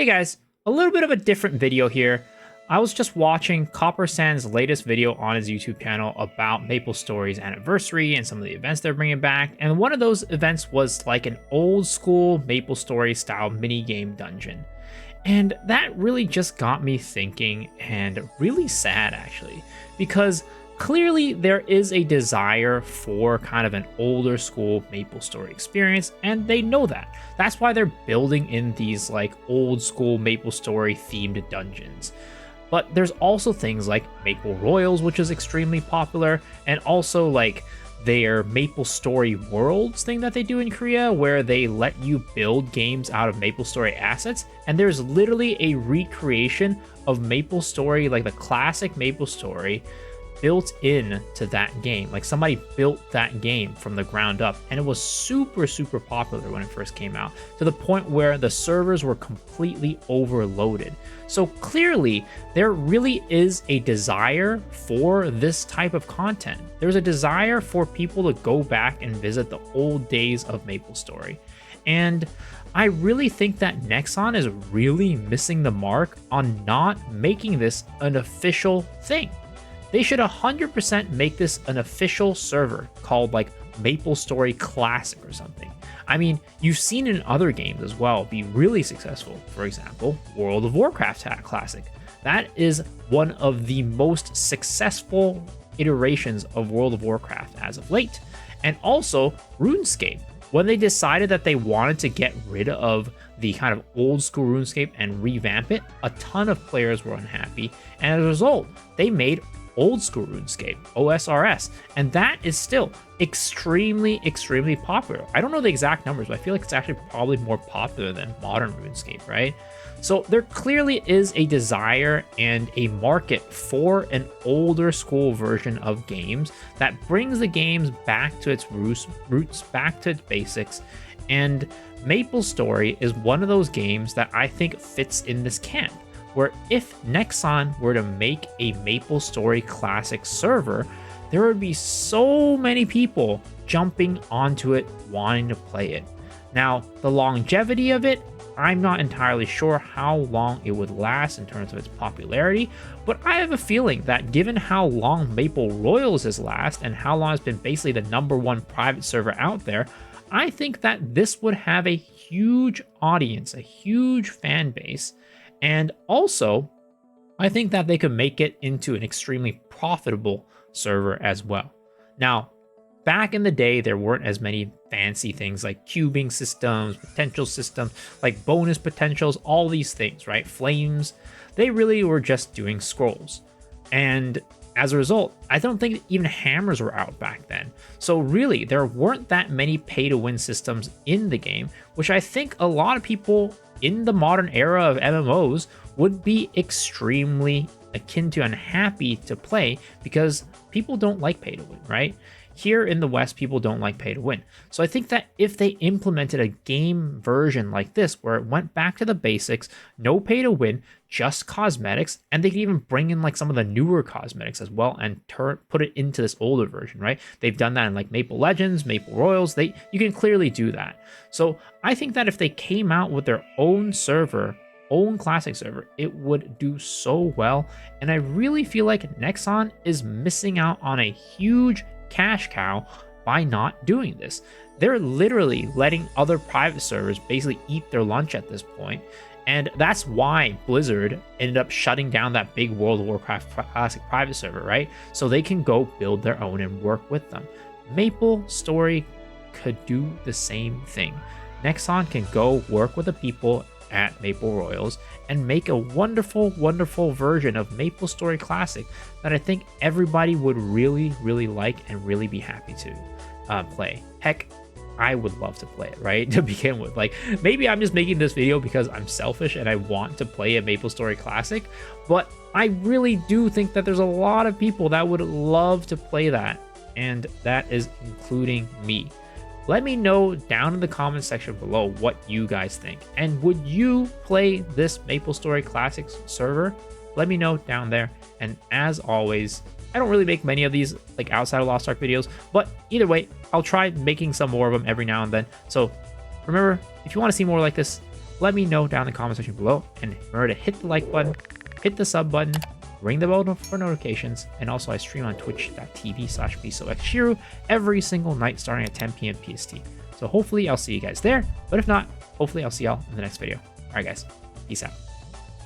Hey guys, a little bit of a different video here. I was just watching Copper Sand's latest video on his YouTube channel about Maplestory's anniversary and some of the events they're bringing back, and one of those events was like an old school Maplestory style minigame dungeon. And that really just got me thinking, and really sad actually, because clearly there is a desire for kind of an older school Maplestory experience, and they know that. That's why they're building in these like old school Maplestory themed dungeons. But there's also things like Maple Royals, which is extremely popular, and also like their Maplestory Worlds thing that they do in Korea, where they let you build games out of Maplestory assets. And there's literally a recreation of Maplestory, like the classic Maplestory, built in to that game. Like somebody built that game from the ground up, and it was super popular when it first came out, to the point where the servers were completely overloaded. So clearly there really is a desire for this type of content. There's a desire for people to go back and visit the old days of Maplestory. And I really think that Nexon is really missing the mark on not making this an official thing. They should 100% make this an official server called like Maplestory Classic or something. I mean, you've seen in other games as well be really successful. For example, World of Warcraft Classic. That is one of the most successful iterations of World of Warcraft as of late. And also RuneScape. When they decided that they wanted to get rid of the kind of old school RuneScape and revamp it, a ton of players were unhappy. And as a result, they made old school RuneScape, OSRS, and that is still extremely popular. I don't know the exact numbers, but I feel like it's actually probably more popular than modern RuneScape, right? So there clearly is a desire and a market for an older school version of games that brings the games back to its roots, back to its basics. And Maplestory is one of those games that I think fits in this camp, where if Nexon were to make a Maplestory Classic server, there would be so many people jumping onto it, wanting to play it. Now, the longevity of it, I'm not entirely sure how long it would last in terms of its popularity, but I have a feeling that given how long Maple Royals has lasted and how long it's been basically the #1 private server out there, I think that this would have a huge audience, a huge fan base. And also, I think that they could make it into an extremely profitable server as well. Now, back in the day, there weren't as many fancy things like cubing systems, potential systems, like bonus potentials, all these things, right? Flames. They really were just doing scrolls. And as a result, I don't think even hammers were out back then. So really, there weren't that many pay-to-win systems in the game, which I think a lot of people in the modern era of MMOs would be extremely akin to unhappy to play, because people don't like pay to win, right? Here in the West, people don't like pay to win. So I think that if they implemented a game version like this, where it went back to the basics, no pay to win, just cosmetics, and they could even bring in like some of the newer cosmetics as well and put it into this older version, right? They've done that in like Maple Legends, Maple Royals. You can clearly do that. So I think that if they came out with their own server, own classic server, it would do so well. And I really feel like Nexon is missing out on a huge cash cow by not doing this. They're literally letting other private servers basically eat their lunch at this point. And that's why Blizzard ended up shutting down that big World of Warcraft Classic private server, right? So they can go build their own and work with them. Maplestory could do the same thing. Nexon can go work with the people at Maple Royals and make a wonderful version of Maplestory Classic that I think everybody would really like and really be happy to play. Heck, I would love to play it, right? To begin with. Like, maybe I'm just making this video because I'm selfish and I want to play a Maplestory Classic, but I really do think that there's a lot of people that would love to play that, and that is including me. Let me know down in the comment section below what you guys think. And would you play this Maplestory Classics server? Let me know down there. And as always, I don't really make many of these like outside of Lost Ark videos, but either way, I'll try making some more of them every now and then. So remember, if you want to see more like this, let me know down in the comment section below. And remember to hit the like button, hit the sub button, ring the bell for notifications, and also I stream on twitch.tv/bsoxshiro every single night starting at 10 p.m. PST. So hopefully I'll see you guys there, but if not, hopefully I'll see y'all in the next video. All right, guys, peace out.